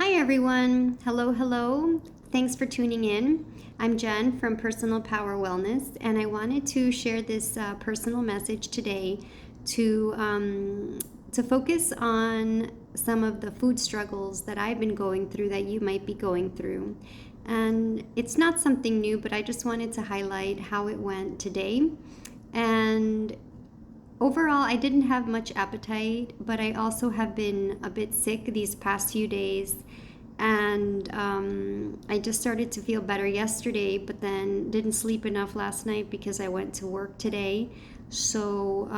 Hi, everyone. Hello, hello. Thanks for tuning in. I'm Jen from Personal Power Wellness, and I wanted to share this personal message today to to focus on some of the food struggles that I've been going through that you might be going through. And it's not something new, but I just wanted to highlight how it went today. And overall, I didn't have much appetite, but I also have been a bit sick these past few days. And I just started to feel better yesterday, but then didn't sleep enough last night because I went to work today. So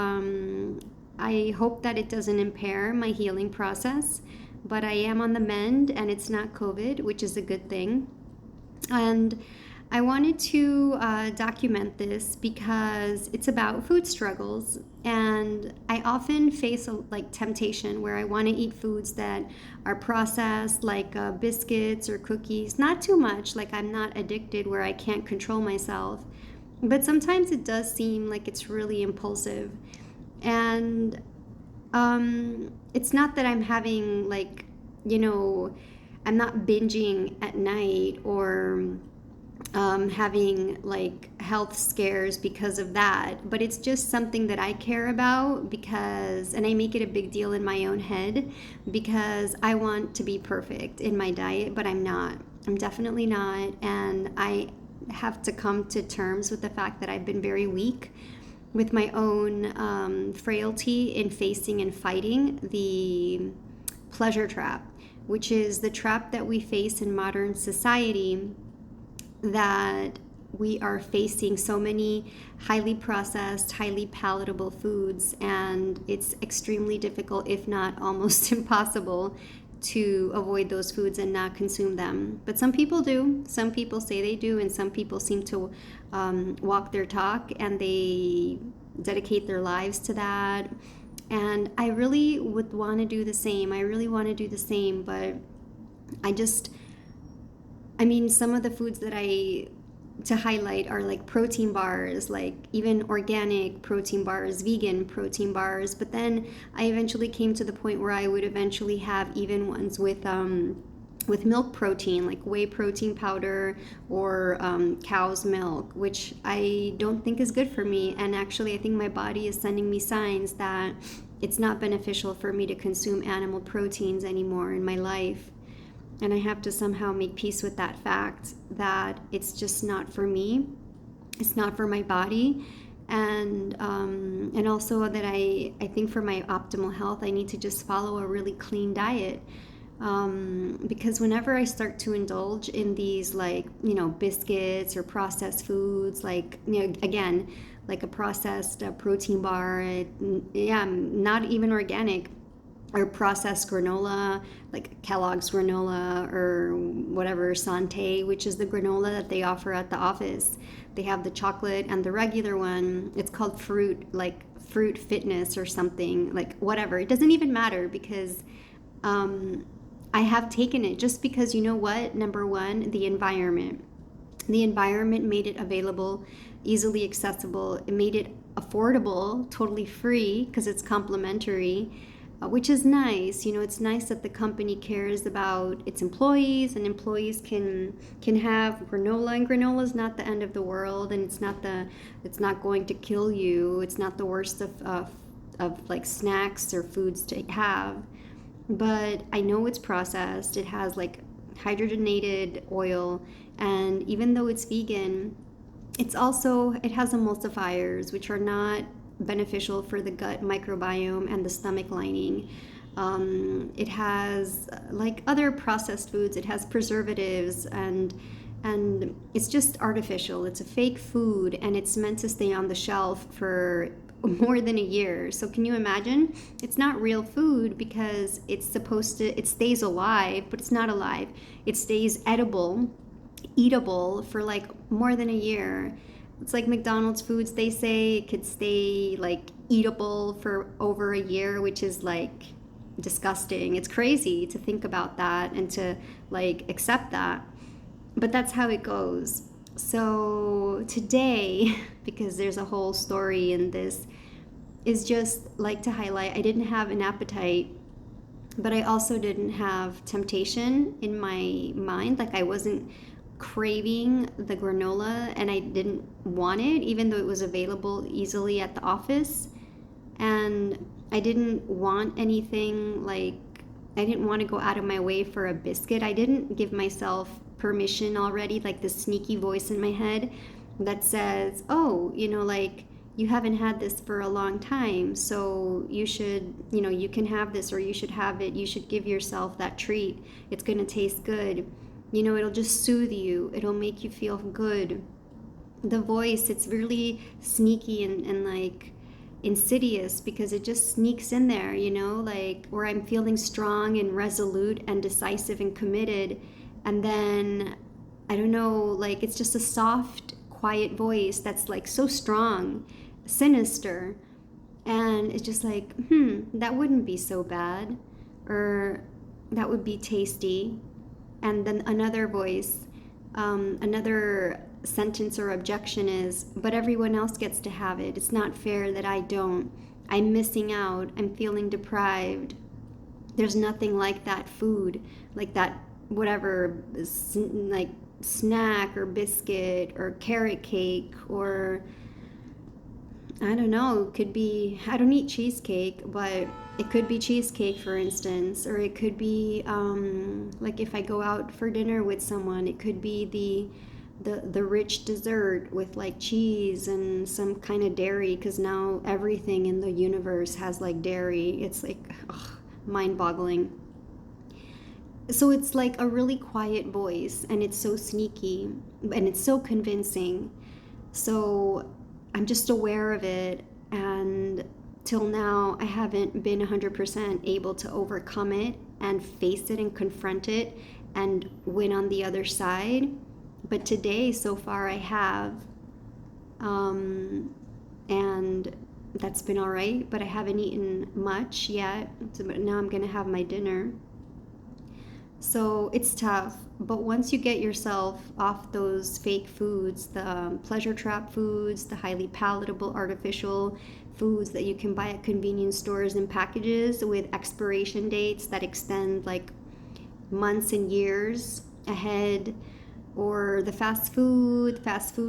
I hope that it doesn't impair my healing process. But I am on the mend and it's not COVID, which is a good thing. And I wanted to document this because it's about food struggles, and I often face like temptation where I want to eat foods that are processed, like biscuits or cookies. Not too much, like I'm not addicted where I can't control myself, but sometimes it does seem like it's really impulsive, and it's not that I'm having like you know I'm not binging at night or having like health scares because of that, but it's just something that I care about because, and I make it a big deal in my own head because I want to be perfect in my diet, but I'm not. I'm definitely not. And I have to come to terms with the fact that I've been very weak with my own frailty in facing and fighting the pleasure trap, which is the trap that we face in modern society, that we are facing so many highly processed, highly palatable foods, and it's extremely difficult, if not almost impossible, to avoid those foods and not consume them. But some people do. Some people say they do, and some people seem to walk their talk and they dedicate their lives to that. And I really would want to do the same. I really want to do the same, but I just I mean, some of the foods that I to highlight are like protein bars, like even organic protein bars, vegan protein bars. But then I eventually came to the point where I would eventually have even ones with milk protein, like whey protein powder or cow's milk, which I don't think is good for me. And actually, I think my body is sending me signs that it's not beneficial for me to consume animal proteins anymore in my life. And I have to somehow make peace with that fact that it's just not for me. It's not for my body. And also that I think for my optimal health, I need to just follow a really clean diet. Because whenever I start to indulge in these, like, biscuits or processed foods, like, again, like a processed protein bar, yeah, not even organic, or processed granola, like Kellogg's granola or whatever, Sante, which is the granola that they offer at the office. They have the chocolate and the regular one. It's called fruit, like fruit fitness or something, like whatever. It doesn't even matter because I have taken it just because, you know what? Number one, the environment. The environment made it available, easily accessible. It made it affordable, totally free because it's complimentary, which is nice. It's nice that the company cares about its employees, and employees can have granola, and granola is not the end of the world, and it's not going to kill you. It's not the worst of like snacks or foods to have. But I know it's processed. It has like hydrogenated oil, and even though it's vegan, it has emulsifiers, which are not beneficial for the gut microbiome and the stomach lining. It has, like other processed foods, it has preservatives, and it's just artificial. It's a fake food, and it's meant to stay on the shelf for more than a year. So can you imagine? It's not real food because it stays alive, but it's not alive. It stays eatable for like more than a year. It's like McDonald's foods. They say it could stay like eatable for over a year, which is like disgusting. It's crazy to think about that and to like accept that. But that's how it goes. So today, because there's a whole story in this, is just like to highlight I didn't have an appetite but I also didn't have temptation in my mind. Like I wasn't craving the granola and I didn't want it, even though it was available easily at the office. And I didn't want anything like, I didn't want to go out of my way for a biscuit. I didn't give myself permission already, like this sneaky voice in my head that says, oh, like, you haven't had this for a long time, so you should, you can have this, or you should have it. You should give yourself that treat. It's going to taste good. It'll just soothe you. It'll make you feel good. The voice, it's really sneaky and like insidious because it just sneaks in there, like where I'm feeling strong and resolute and decisive and committed. And then, I don't know, like it's just a soft, quiet voice that's like so strong, sinister. And it's just like, that wouldn't be so bad. Or that would be tasty. And then another voice, another sentence or objection is, but everyone else gets to have it. It's not fair that I don't. I'm missing out. I'm feeling deprived. There's nothing like that food, like that whatever, like snack or biscuit or carrot cake, or I don't know, it could be, I don't eat cheesecake, but it could be cheesecake, for instance, or it could be like if I go out for dinner with someone, it could be the rich dessert with like cheese and some kind of dairy, because now everything in the universe has like dairy. It's like mind-boggling. So it's like a really quiet voice, and it's so sneaky and it's so convincing. So I'm just aware of it, and till now I haven't been 100% able to overcome it and face it and confront it and win on the other side. But today, so far, I have. And that's been all right, but I haven't eaten much yet. So, but now I'm going to have my dinner. So it's tough, but once you get yourself off those fake foods, the pleasure trap foods, the highly palatable artificial foods that you can buy at convenience stores in packages with expiration dates that extend like months and years ahead, or the fast food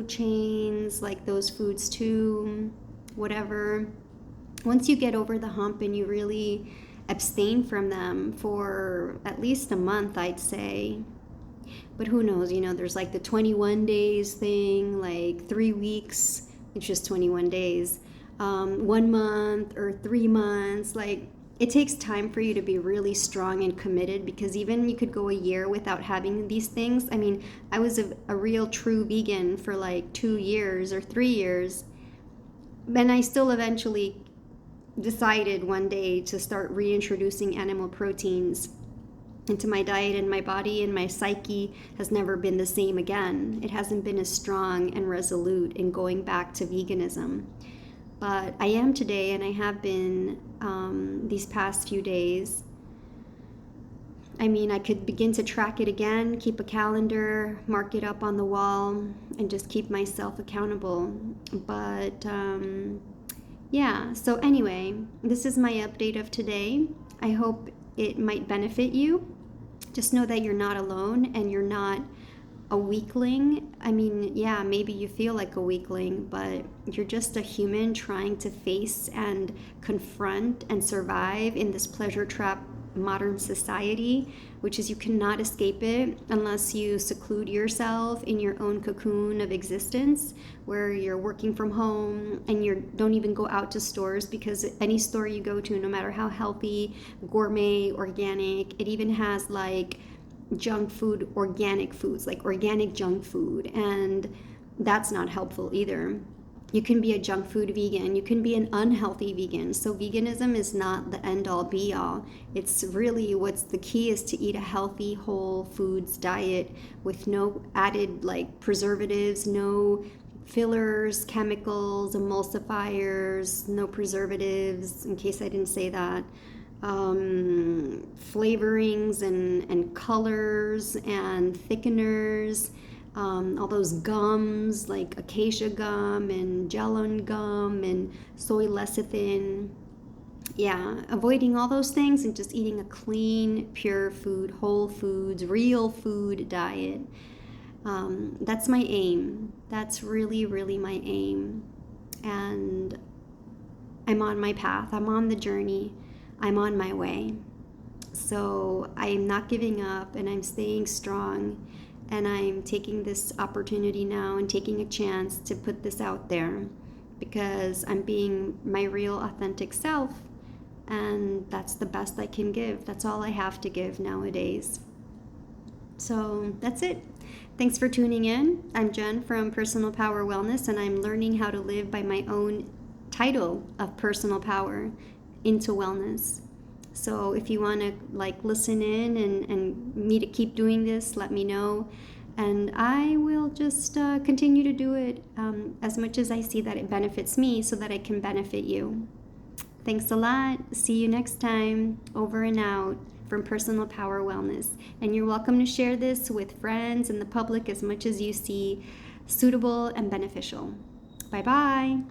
chains, like those foods too, whatever. Once you get over the hump and you really abstain from them for at least a month, I'd say. But who knows, there's like the 21 days thing, like 3 weeks, it's just 21 days, 1 month or 3 months. Like it takes time for you to be really strong and committed, because even you could go a year without having these things. I mean, I was a real true vegan for like 2 years or 3 years, and I still eventually decided one day to start reintroducing animal proteins into my diet, and my body and my psyche has never been the same again. It hasn't been as strong and resolute in going back to veganism. But I am today, and I have been these past few days. I mean, I could begin to track it again, keep a calendar, mark it up on the wall, and just keep myself accountable. But yeah, so anyway, this is my update of today. I hope it might benefit you. Just know that you're not alone and you're not a weakling. I mean, yeah, maybe you feel like a weakling, but you're just a human trying to face and confront and survive in this pleasure trap modern society, which is you cannot escape it unless you seclude yourself in your own cocoon of existence, where you're working from home and you don't even go out to stores, because any store you go to, no matter how healthy, gourmet, organic, it even has like junk food, organic foods, like organic junk food, and that's not helpful either. You can be a junk food vegan. You can be an unhealthy vegan. So veganism is not the end all be all. It's really, what's the key is to eat a healthy whole foods diet with no added like preservatives, no fillers, chemicals, emulsifiers, no preservatives, in case I didn't say that, flavorings and colors and thickeners, all those gums like acacia gum and gellan gum and soy lecithin. yeah, avoiding all those things and just eating a clean, pure food, whole foods, real food diet. That's my aim. That's really, really my aim. And I'm on my path. I'm on the journey. I'm on my way. So I'm not giving up and I'm staying strong. And I'm taking this opportunity now and taking a chance to put this out there because I'm being my real, authentic self. And that's the best I can give. That's all I have to give nowadays. So that's it. Thanks for tuning in. I'm Jen from Personal Power Wellness, and I'm learning how to live by my own title of personal power into wellness. So if you want to listen in and me to keep doing this, let me know. And I will just continue to do it as much as I see that it benefits me so that I can benefit you. Thanks a lot. See you next time. Over and out from Personal Power Wellness. And you're welcome to share this with friends and the public as much as you see suitable and beneficial. Bye-bye.